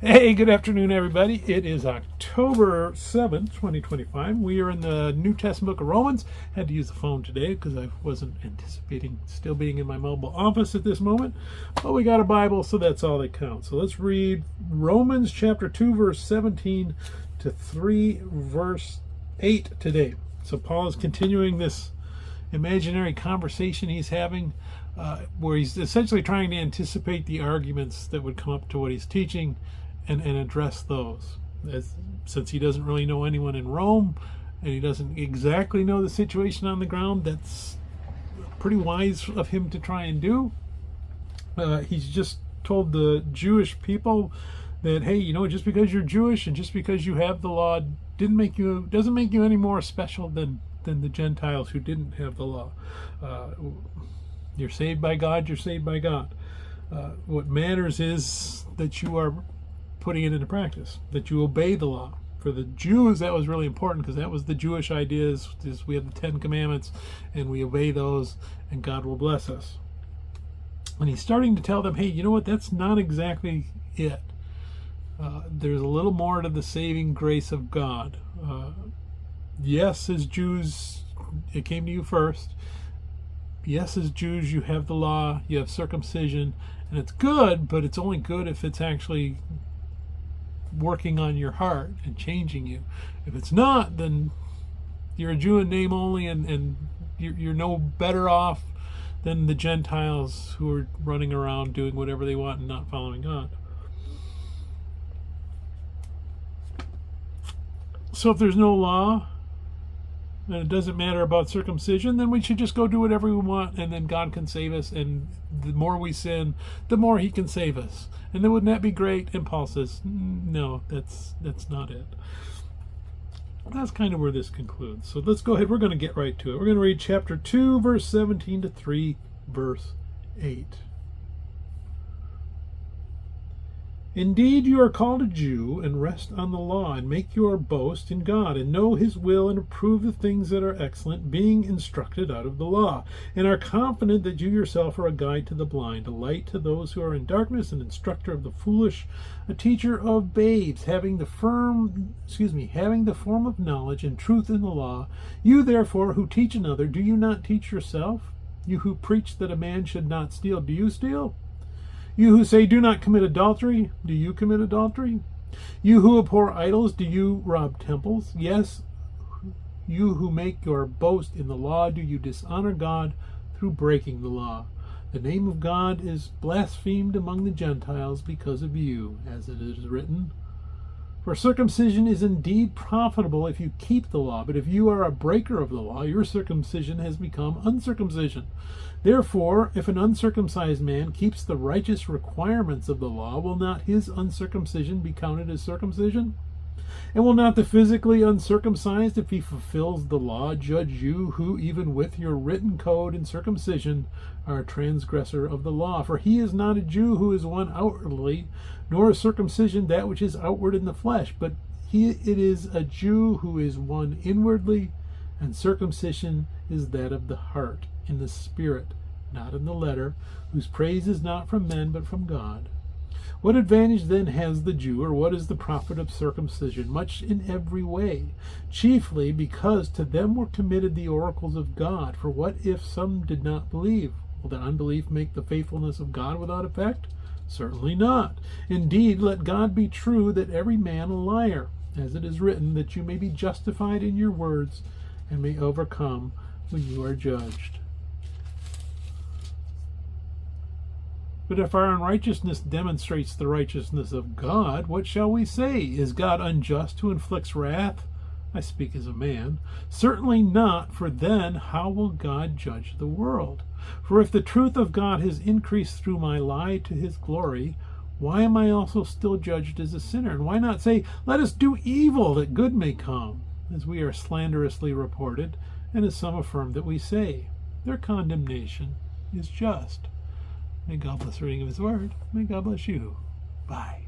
Hey, good afternoon, everybody. It is October 7th, 2025. We are in the New Testament book of Romans. Had to use the phone today because I wasn't anticipating still being in my mobile office at this moment. But we got a Bible, so that's all that counts. So let's read Romans chapter 2, verse 17 to 3, verse 8 today. So Paul is continuing this imaginary conversation he's having where he's essentially trying to anticipate the arguments that would come up to what he's teaching and address those. Since he doesn't really know anyone in Rome and he doesn't exactly know the situation on the ground, that's pretty wise of him to try and do. He's just told the Jewish people that, hey, just because you're Jewish and just because you have the law doesn't make you any more special than the Gentiles who didn't have the law. You're saved by God, you're saved by God. What matters is that you are putting it into practice, that you obey the law. For the Jews, that was really important because that was the Jewish idea is we have the 10 Commandments and we obey those and God will bless us. And he's starting to tell them, hey, you know what, that's not exactly it. There's a little more to the saving grace of God. Yes, as Jews, it came to you first. Yes, as Jews, you have the law, you have circumcision, and it's good, but it's only good if it's actually working on your heart and changing you. If it's not, then you're a Jew in name only, and you're no better off than the Gentiles who are running around doing whatever they want and not following God. So if there's no law, and it doesn't matter about circumcision, then we should just go do whatever we want, and then God can save us, and the more we sin, the more he can save us. And then wouldn't that be great? And Paul says, no, that's not it. That's kind of where this concludes. So let's go ahead. We're going to get right to it. We're going to read chapter 2, verse 17 to 3, verse 8. Indeed, you are called a Jew, and rest on the law, and make your boast in God, and know his will, and approve the things that are excellent, being instructed out of the law, and are confident that you yourself are a guide to the blind, a light to those who are in darkness, an instructor of the foolish, a teacher of babes, having the form of knowledge and truth in the law. You therefore who teach another, do you not teach yourself? You who preach that a man should not steal, do you steal? You who say, do not commit adultery, do you commit adultery? You who abhor idols, do you rob temples? Yes, you who make your boast in the law, do you dishonor God through breaking the law? The name of God is blasphemed among the Gentiles because of you, as it is written. For circumcision is indeed profitable if you keep the law, but if you are a breaker of the law, your circumcision has become uncircumcision. Therefore, if an uncircumcised man keeps the righteous requirements of the law, will not his uncircumcision be counted as circumcision? And will not the physically uncircumcised, if he fulfills the law, judge you, who even with your written code and circumcision are a transgressor of the law? For he is not a Jew who is one outwardly, nor is circumcision that which is outward in the flesh, but it is a Jew who is one inwardly, and circumcision is that of the heart, in the spirit, not in the letter, whose praise is not from men, but from God. What advantage then has the Jew, or what is the profit of circumcision? Much in every way, chiefly because to them were committed the oracles of God. For what if some did not believe? Will that unbelief make the faithfulness of God without effect? Certainly not. Indeed, let God be true, that every man a liar, as it is written, that you may be justified in your words, and may overcome when you are judged. But if our unrighteousness demonstrates the righteousness of God, what shall we say? Is God unjust who inflicts wrath? I speak as a man. Certainly not, for then how will God judge the world? For if the truth of God has increased through my lie to his glory, why am I also still judged as a sinner? And why not say, let us do evil that good may come, as we are slanderously reported, and as some affirm that we say? Their condemnation is just. May God bless the reading of his word. May God bless you. Bye.